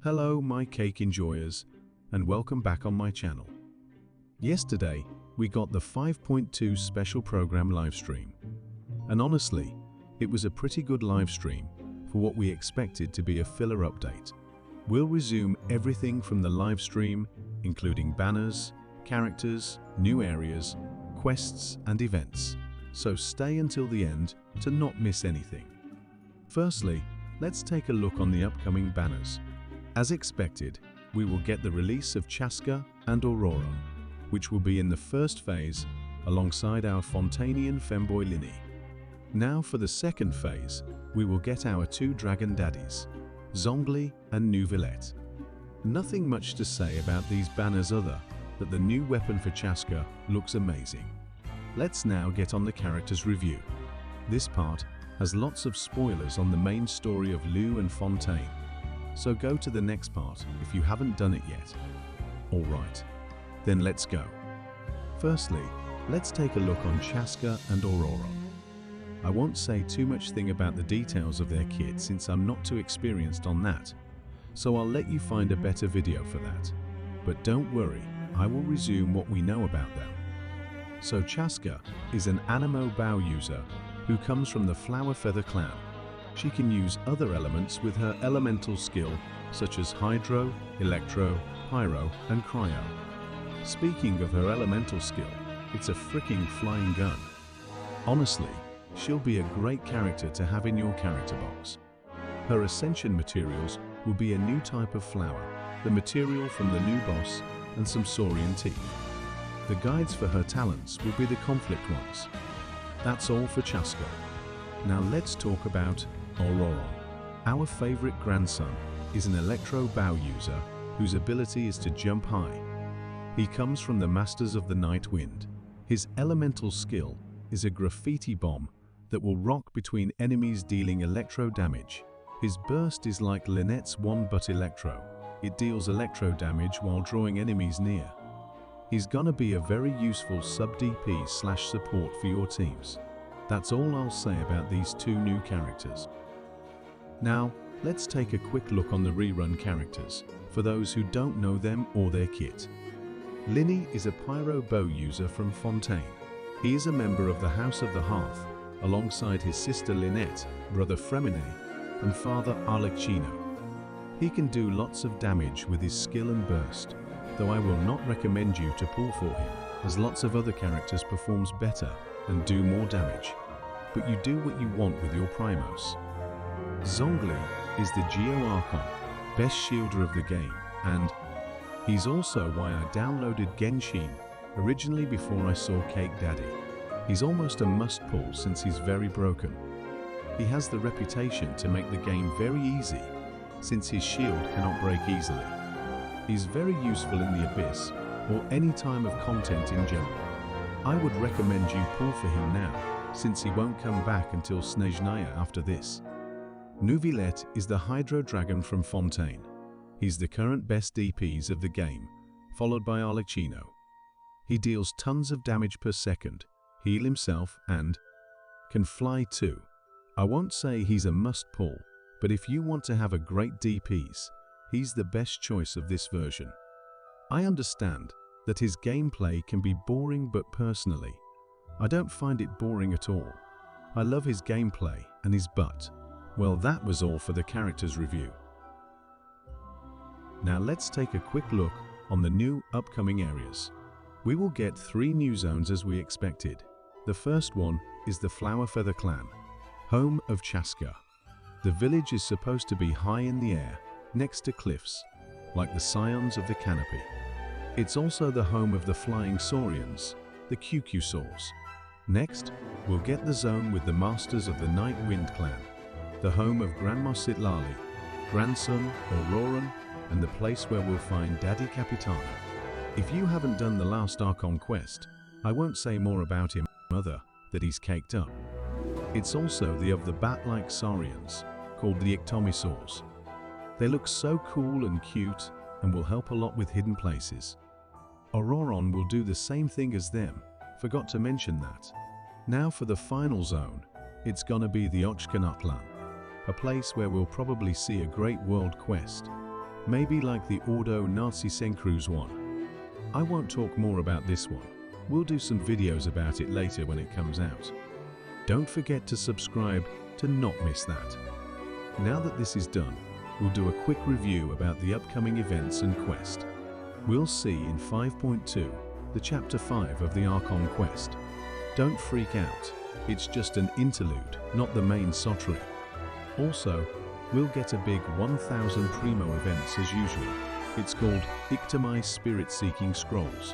Hello my cake enjoyers, and welcome back on my channel. Yesterday, we got the 5.2 special program livestream. And honestly, it was a pretty good livestream for what we expected to be a filler update. We'll resume everything from the livestream, including banners, characters, new areas, quests and events. So stay until the end to not miss anything. Firstly, let's take a look on the upcoming banners. As expected, we will get the release of Chaska and Auroron, which will be in the first phase alongside our Fontanian femboy Lini. Now for the second phase, we will get our two dragon daddies, Zhongli and Neuvillette. Nothing much to say about these banners other that the new weapon for Chaska looks amazing. Let's now get on the characters review. This part has lots of spoilers on the main story of Lou and Fontaine. So go to the next part if you haven't done it yet. Alright, then let's go. Firstly, let's take a look on Chaska and Auroron. I won't say too much thing about the details of their kit since I'm not too experienced on that, so I'll let you find a better video for that. But don't worry, I will resume what we know about them. So Chaska is an Anemo Bow user who comes from the Flower Feather clan. She can use other elements with her elemental skill, such as Hydro, Electro, Pyro, and Cryo. Speaking of her elemental skill, it's a freaking flying gun. Honestly, she'll be a great character to have in your character box. Her ascension materials will be a new type of flower, the material from the new boss, and some saurian teeth. The guides for her talents will be the conflict ones. That's all for Chaska. Now let's talk about Auroron. Our favorite grandson is an Electro Bow user whose ability is to jump high. He comes from the Masters of the Night Wind. His elemental skill is a graffiti bomb that will rock between enemies dealing electro damage. His burst is like Lynette's one but electro. It deals electro damage while drawing enemies near. He's gonna be a very useful sub-DP/support for your teams. That's all I'll say about these two new characters. Now, let's take a quick look on the rerun characters, for those who don't know them or their kit. Lini is a Pyro Bow user from Fontaine. He is a member of the House of the Hearth, alongside his sister Lynette, brother Fremine, and father Arlecchino. He can do lots of damage with his skill and burst, though I will not recommend you to pull for him, as lots of other characters performs better and do more damage. But you do what you want with your Primos. Zhongli is the Geo Archon, best shielder of the game, and he's also why I downloaded Genshin originally before I saw Cake Daddy. He's almost a must-pull since he's very broken. He has the reputation to make the game very easy, since his shield cannot break easily. He's very useful in the Abyss, or any time of content in general. I would recommend you pull for him now, since he won't come back until Snezhnaya after this. Neuvillette is the Hydro Dragon from Fontaine. He's the current best DPs of the game, followed by Arlecchino. He deals tons of damage per second, heal himself, and can fly too. I won't say he's a must-pull, but if you want to have a great DPs, he's the best choice of this version. I understand that his gameplay can be boring, but personally, I don't find it boring at all. I love his gameplay and his butt. Well, that was all for the characters review. Now let's take a quick look on the new upcoming areas. We will get 3 new zones as we expected. The first one is the Flower Feather clan, home of Chaska. The village is supposed to be high in the air, next to cliffs, like the scions of the canopy. It's also the home of the flying saurians, the Cucusaurs. Next, we'll get the zone with the Masters of the Night Wind clan, the home of Grandma Citlali, grandson Auroron, and the place where we'll find Daddy Capitano. If you haven't done the last Archon quest, I won't say more about him other that he's caked up. It's also the of the bat-like saurians, called the Ictomisaurs. They look so cool and cute and will help a lot with hidden places. Auroron will do the same thing as them, forgot to mention that. Now for the final zone, it's gonna be the Ochkanatlan, a place where we'll probably see a great world quest. maybe like the Ordo Nazi Sencruz one. I won't talk more about this one. We'll do some videos about it later when it comes out. Don't forget to subscribe to not miss that. Now that this is done, we'll do a quick review about the upcoming events and quest. We'll see in 5.2, the Chapter 5 of the Archon quest. Don't freak out, it's just an interlude, not the main Sotri. Also, we'll get a big 1000 Primo events as usual. It's called Ictamai Spirit Seeking Scrolls,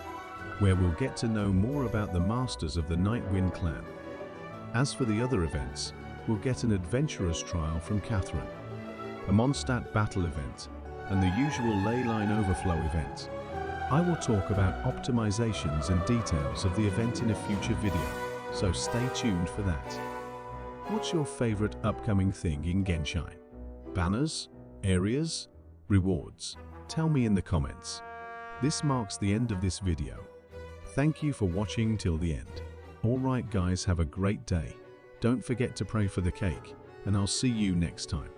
where we'll get to know more about the masters of the Nightwind clan. As for the other events, we'll get an Adventurer's Trial from Catherine, a Mondstadt battle event, and the usual Leyline Overflow event. I will talk about optimizations and details of the event in a future video, so stay tuned for that. What's your favorite upcoming thing in Genshin? Banners? Areas? Rewards? Tell me in the comments. This marks the end of this video. Thank you for watching till the end. Alright guys, have a great day. Don't forget to pray for the cake, and I'll see you next time.